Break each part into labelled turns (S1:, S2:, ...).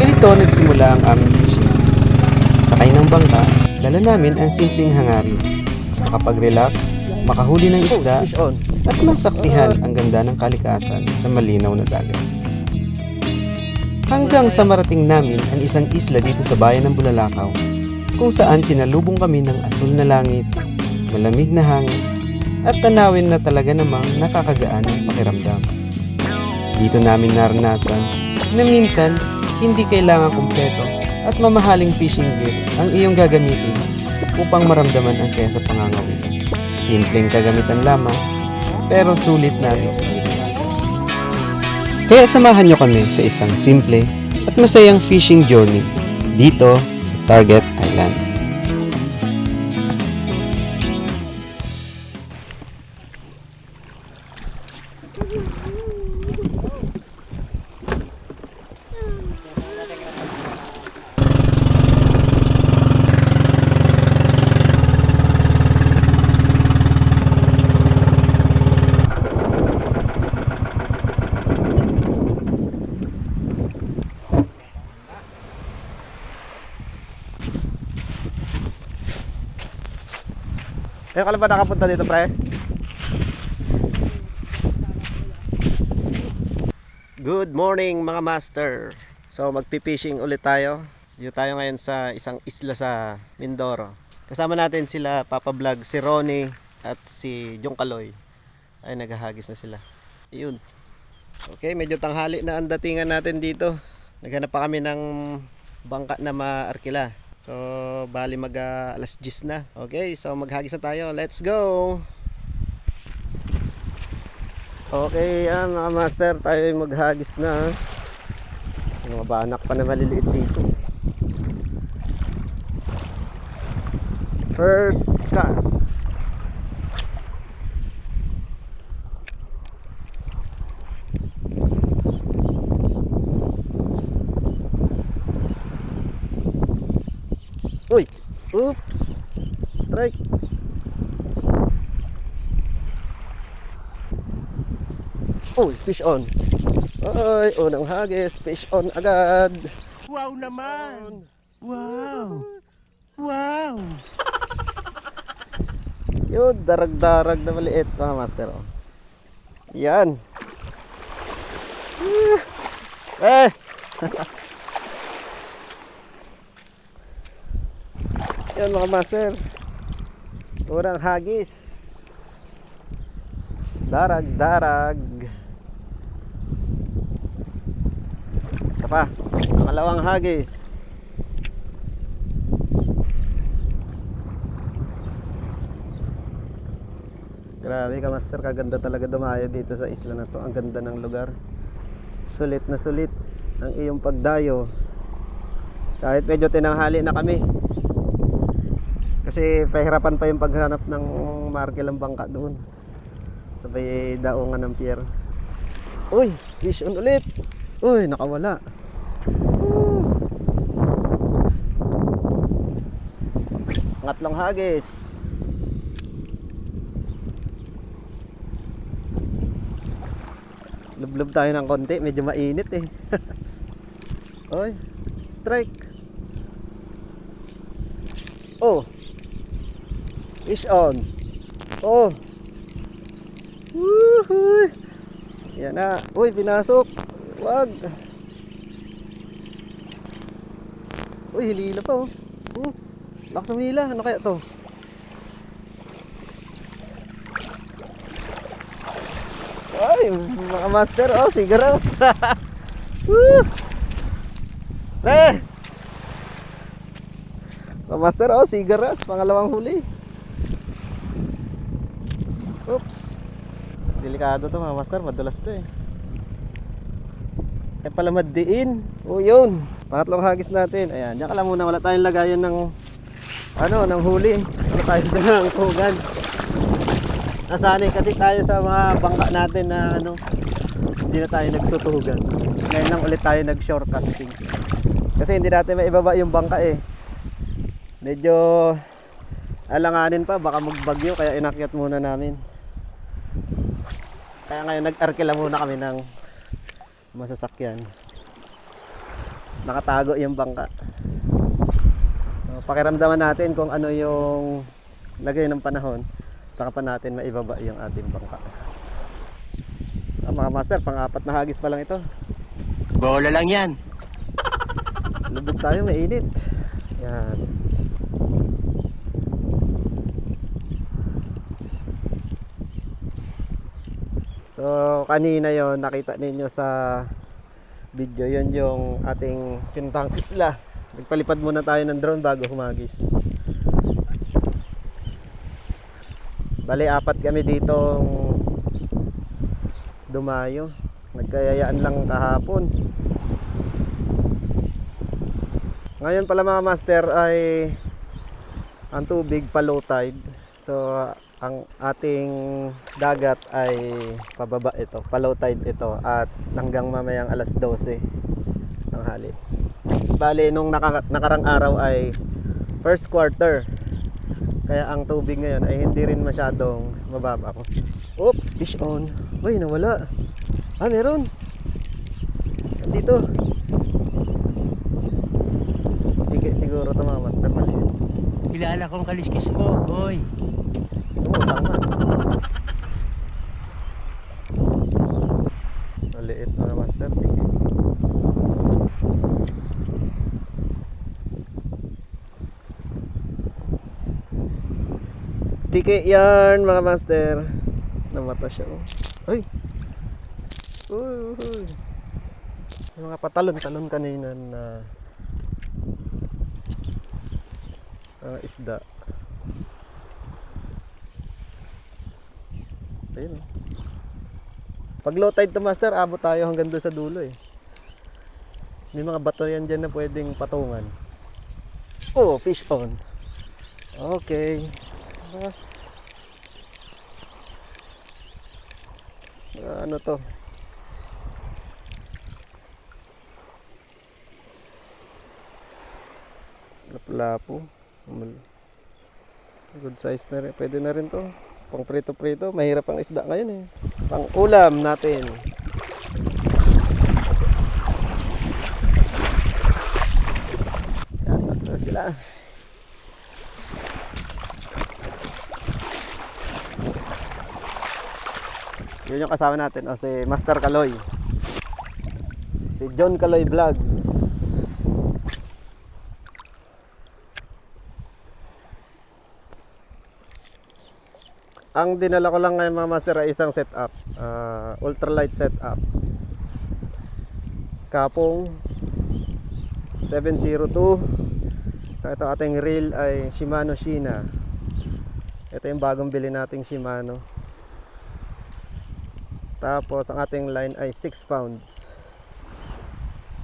S1: Ganito nagsimula ang aming fishing. Sakay ng bangka, dala namin ang simpleng hangarin. Makapag-relax, makahuli ng isda, at masaksihan ang ganda ng kalikasan sa malinaw na dagat. Hanggang sa marating namin ang isang isla dito sa bayan ng Bulalakaw, kung saan sinalubong kami ng asul na langit, malamig na hangin, at tanawin na talaga namang nakakagaan ang pakiramdam. Dito namin naranasan na minsan hindi kailangan kumpleto at mamahaling fishing gear ang iyong gagamitin upang maramdaman ang saya sa pangangawin. Simpleng kagamitan lamang, pero sulit na ang experience. Kaya samahan nyo kami sa isang simple at masayang fishing journey dito sa Target Island.
S2: Ayaw ka lang ba nakapunta dito, pre? Good morning mga master. So magpipishing ulit tayo. Dito tayo ngayon sa isang isla sa Mindoro. Kasama natin sila Papa Vlog, si Ronnie at si Jong Kaloy. Ay, naghahagis na sila. Ayun. Okay, medyo tanghali na ang datingan natin dito. Naghanap pa kami ng bangka na maarkila. So, bali alas 10 na. Okay, so maghagis na tayo. Let's go! Okay, yan mga master. Tayo maghagis na. Mga banak pa na maliliit dito. First cast. Uy! Oops! Strike! Uy! Fish on! Uy! Unang hagis! Fish on agad!
S3: Wow naman! Wow! Wow!
S2: Yun! Darag-darag na maliit mga master. Oh. Yan! Eh! Yan mga master, unang hagis, darag-darag. Isa pa, pangalawang hagis. Grabe ka master, kaganda talaga dumayo dito sa isla na to. Ang ganda ng lugar, sulit na sulit ang iyong pagdayo. Kahit medyo tinanghali na kami, kasi pahirapan pa yung paghanap ng markelang bangka doon sa may daungan ng pier. Uy, fish on ulit. Uy, nakawala. Pangatlong hagis. Lublub tayo ng konti, medyo mainit eh. Uy, strike. Oh, fish on. Oh. Woohoo. Yan na. Uy, pinasok. Wag. Uy, hilila pa oh. Lakas ng hila. Ano kaya to? Ay, mga master. Oh, sigaras. Woo. Mga master, oh, sigaras. Pangalawang huli. Oops. Delikado to mga master, madulas to eh. Ay pala maddiin. O yun, pangatlong hagis natin. Ayan, diyan ka lang muna, wala tayong lagayan ng ng huli. Wala tayong ng tugan. Nasanay kasi tayo sa mga bangka natin na hindi na tayo nagtutugan. Ngayon lang ulit tayo nag-shore casting. Kasi hindi natin maibaba yung bangka eh. Medyo alanganin pa, baka magbagyo, kaya inakyat muna namin. Kaya ngayon nag-arkila muna kami ng masasakyan. nakatago yung bangka. Pakiramdaman natin kung ano yung lagay ng panahon, saka pa natin maibaba yung ating bangka. Mga master, pang-apat na hagis pa lang ito.
S3: Bola lang yan.
S2: Lubog tayo, mainit. Yan. So kanina yon nakita ninyo sa video, yon yung ating pintang isla. Nagpalipad muna tayo ng drone bago humagis. Bali, apat kami ditong dumayo. Nagkayayaan lang kahapon. Ngayon pala mga master ay ang tubig pa low tide. So ang ating dagat ay pababa ito, pa low tide ito, at hanggang mamayang alas 12 ng hali. Bali, nung nakarang araw ay first quarter, kaya ang tubig ngayon ay hindi rin masyadong mababa. Oops, fish on. Uy, nawala. Ah, meron. Dito. Tike siguro ito mga master, maliit.
S3: Kilala kong kaliskis ko, boy.
S2: Oo, tama. Maliit mga master, tike. Tike yarn mga master. Namata siya, oh. Ay. Uy. Yung mga patalon-talon kanina na isda. Ayun, oh. Pag low tide to master, abot tayo hanggang doon sa dulo eh. May mga bato yan dyan na pwedeng patungan. Oh, fish on. Okay. Ano to? Lapu-lapu. Good size na rin. Pwede na rin to. Pang prito-prito. Mahirap ang isda ngayon eh. Pang ulam natin. Yan, tatlo sila. Yun yung kasama natin, si Master Kaloy, si John Kaloy Vlogs. Ang dinala ko lang ngayon mga master ay isang setup, ultralight setup, Kapong 702. So ito ating reel ay Shimano Shina. Ito yung bagong bili nating Shimano. Tapos ang ating line ay 6 pounds.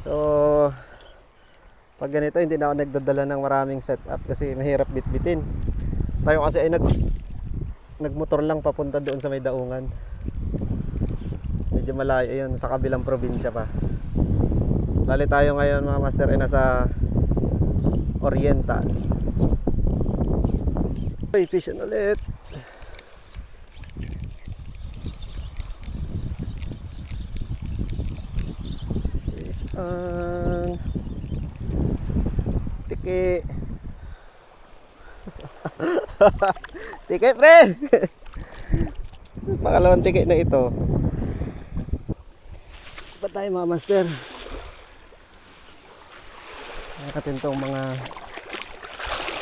S2: So pag ganito hindi na ako nagdadala ng maraming setup kasi mahirap bitbitin. Tayo kasi ay nagmotor lang papunta doon sa may daungan. Medyo malayo yun, sa kabilang probinsya pa. Bali tayo ngayon mga master ay nasa Oriental. Ay, fish on ulit. Tike. Tike pre. Pangalawang tike na ito. Ba't tayo mga master? Nakatin tong mga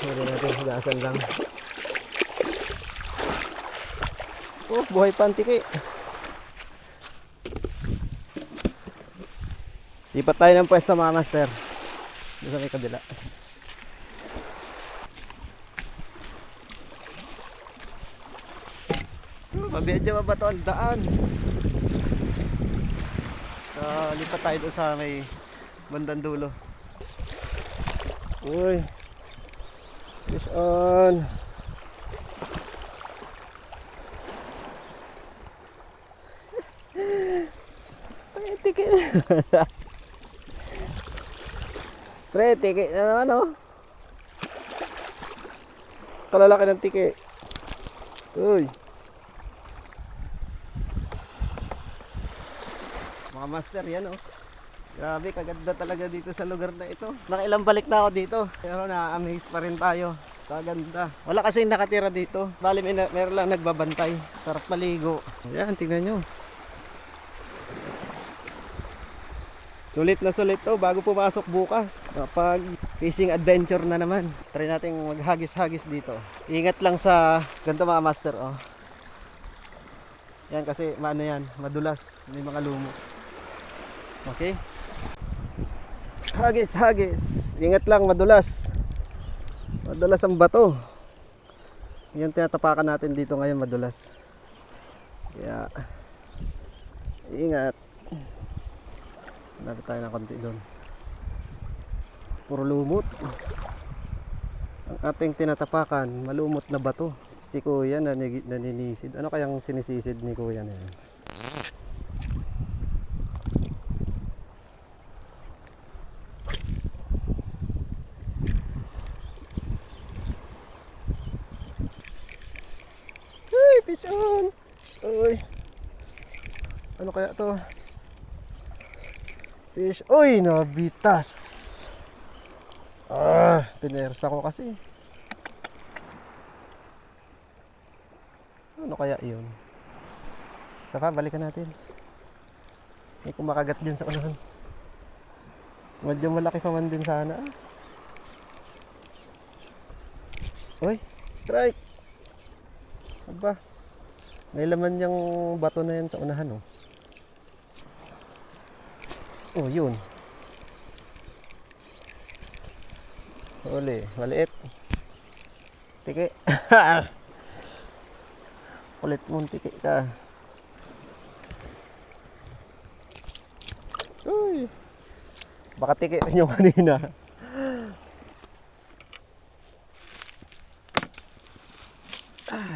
S2: hindi natin higasan lang. Oh, buhay pa ang tike. Lipat tayo ng pwesto mga master. Doon sa may kabila. Mabedyo ba ito ang daan? So, lipat tayo doon sa may bandang dulo. Uy, fish on. Ay, tike na. Pre, tike na naman oh. Kalalaki ng tike. Uy. Mga master yan oh. Grabe, kaganda talaga dito sa lugar na ito. Nakailang balik na ako dito, pero na-amaze pa rin tayo. Kaganda. Wala kasing nakatira dito. Bali, meron lang nagbabantay. Sarap maligo. Ayan, tingnan nyo. Sulit na sulit to bago pumasok bukas. Kapag fishing adventure na naman. Try natin maghagis-hagis dito. Ingat lang sa ganito mga master. Oh. Yan kasi maano yan, madulas. May mga lumot. Okay? Hagis. Ingat lang, madulas. Madulas ang bato. Yan tinatapakan natin dito ngayon, madulas. Kaya, ingat. Lapit tayo ng konti doon. Puro lumot. Ang ating tinatapakan, malumot na bato. Si Kuya naninisid. Ano kayang sinisisid ni Kuya na yan? Hey, fish on! Uy! Ano kaya to? Fish. Uy, nabitas. Pinersa ko kasi. Ano kaya yun? Isa pa, balikan natin. May kumakagat din sa unahan. Medyo malaki pa man din sana. Uy, strike. Aba. May laman yung bato na yan sa unahan, oh. Oh, yun. Uli, maliit. Tiki. Kulit mong tiki ka. Uy. Baka tiki rin yung kanina.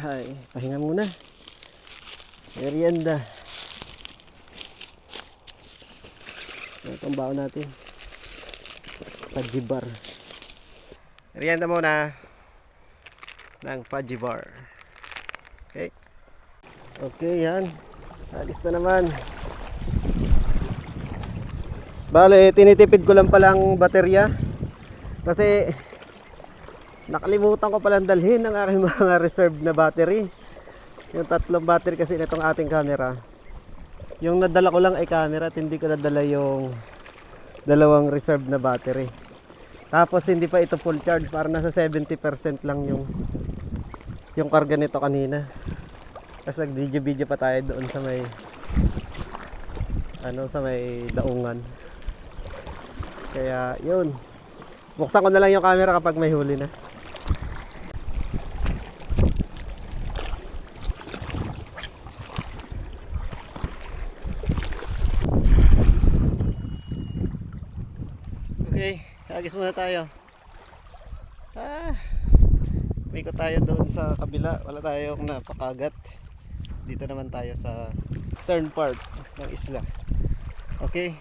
S2: Ay, pahinga muna. Merienda. Itong baon natin. Fudgy bar. Merienda muna ng fudgy bar. Okay. Okay, yan. Alis na naman. Bale, tinitipid ko lang palang baterya. Kasi nakalimutan ko palang dalhin ang aking mga reserve na battery. Yung 3 battery kasi nitong ating camera. Yung nadala ko lang ay camera at hindi ko nadala yung 2 reserve na battery. Tapos hindi pa ito full charge, para nasa 70% lang yung karga nito kanina. Kasi nag-video pa tayo doon sa may sa may daungan. Kaya yun. Buksan ko na lang yung camera kapag may huli na. Okay, agis muna tayo. Umikot tayo doon sa kabila. Wala tayong napakagat. Dito naman tayo sa stern part ng isla. Okay.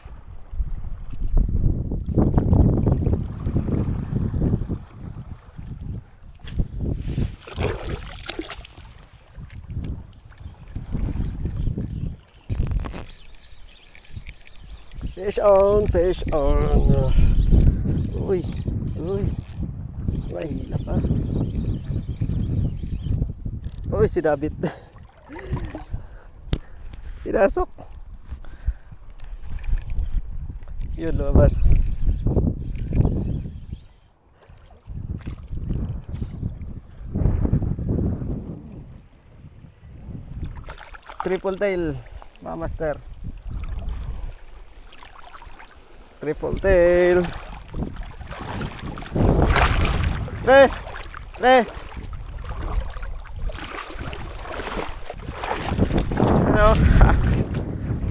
S2: Fish on, fish on. Uy, uy. Mahila pa. Uy, sinabit. Pinasok. Yun, lumabas. Triple tail, mga master. Triple tail. Re! Ano?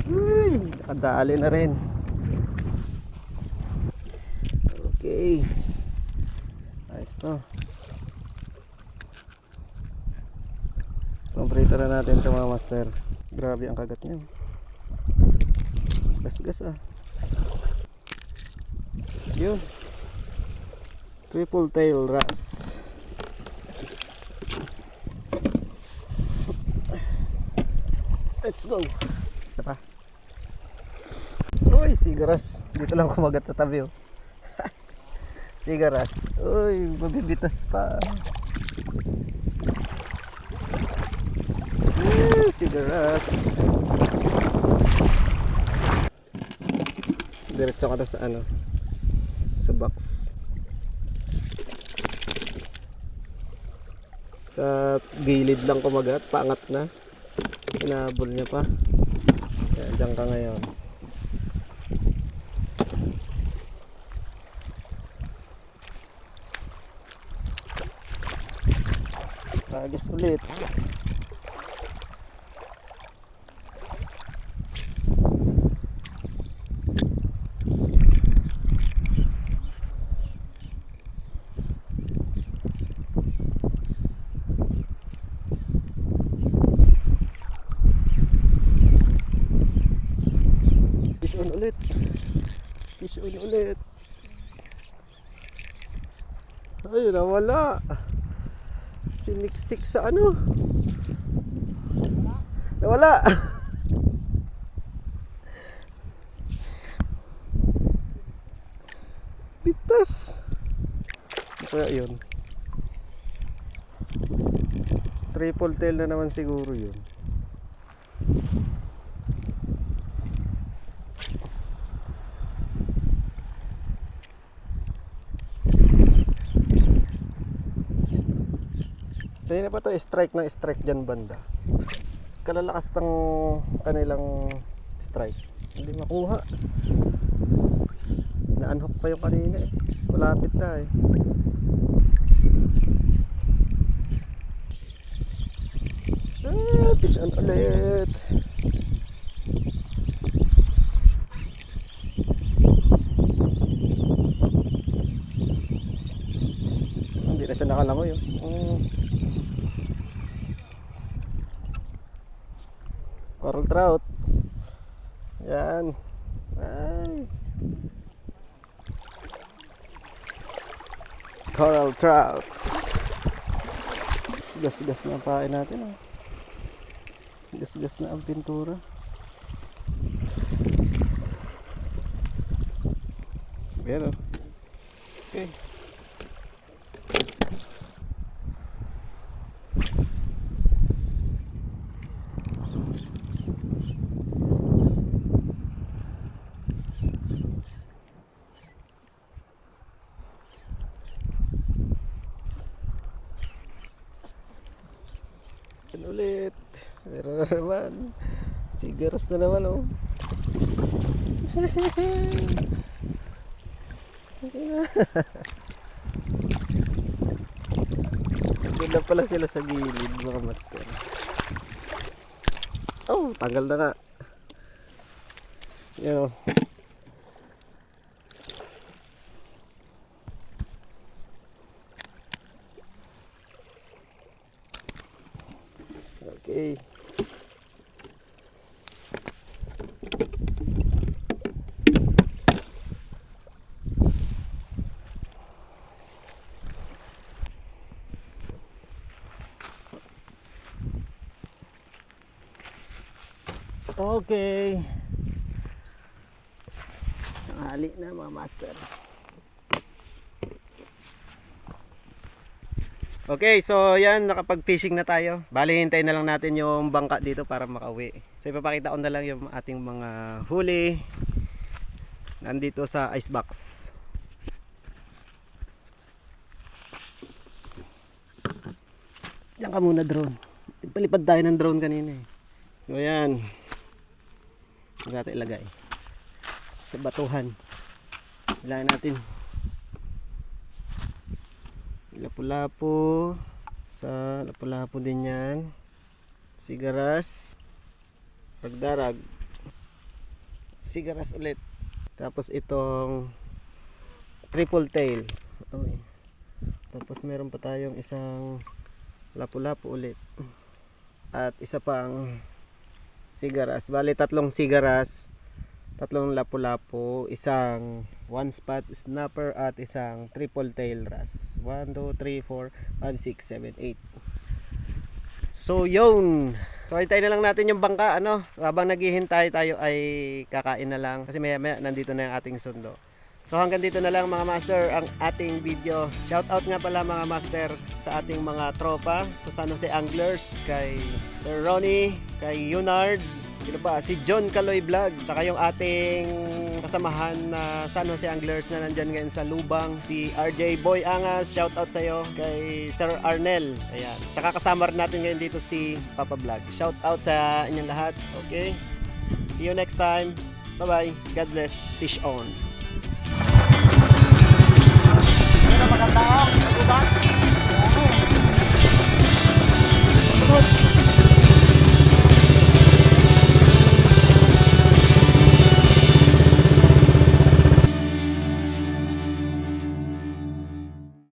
S2: Uy, nakadali na rin. Okay. Ayos to. Complete na natin ito mga master. Grabe ang kagat niya. Gas-gas ah. Yun. Triple tail wrasse. Let's go. Isa pa. Uy, sigaras. Dito lang kumagat sa tabi oh. Sigaras. Uy, mabibitas pa. Sigaras. Diretso ka na sa ano, sa box. Sa gilid lang kumagat, paangat na. Hinabol niya pa. Kaya dyan ka ngayon. Tagis ulit. Fish on ulit. Fish on ulit. Ay, nawala. Siniksik sa ano? Nawala. Bitas. Ano kaya yun? Triple tail na naman siguro yun. Kanina pa to strike na strike dyan banda. Kalalakas ng kanilang strike. Hindi makuha. Na-unhook pa yung kanina eh. Malapit na eh. Fish on ulit. Hindi na siya nakalangoy oh. Coral trout. Yan. Ay. Coral trout. Gas-gas na ang pain natin oh. Gas-gas na ang pintura. Pero okay. Yan ulit. Meron na naman. Sigaras na naman oh. Doon na pala sila sa gilid mga master. Oh, tanggal na nga. Yan oh. Okay. Okay. Tanghali na mga master. Okay, so yan, nakapag-fishing na tayo. Bali, hintayin na lang natin yung bangka dito para makauwi. So ipapakita ko na lang yung ating mga huli nandito sa icebox. Diyan ka muna drone. Palipad tayo ng drone kanina eh. So yan. Huwag natin ilagay sa batuhan. Ilagay natin lapu-lapu, sa lapu-lapu din yan, sigaras, pagdarag, sigaras ulit, tapos itong triple tail. Okay. Tapos meron pa tayong isang lapu-lapu ulit at isa pang sigaras. Bali tatlong sigaras, tatlong lapu-lapu, isang one spot snapper at isang triple tail wrasse. 1, 2, 3, 4, 5, 6, 7, 8. So yun. So hintayin na lang natin yung bangka, ano. Habang naghihintay tayo ay kakain na lang kasi maya maya nandito na yung ating sundo. So hanggang dito na lang mga master ang ating video. Shout out nga pala mga master sa ating mga tropa sa San Jose Anglers, kay Sir Ronnie, kay Yunard, sino pa, si John Caloy Vlog, tsaka yung ating kasamahan na San Jose Anglers na nandyan ngayon sa Lubang, si RJ Boy Angas, shout out sa'yo, kay Sir Arnel, ayan. Tsaka kasama rin natin ngayon dito si Papa Vlog. Shout out sa inyong lahat, okay? See you next time. Bye bye. God bless. Fish on. Maganda,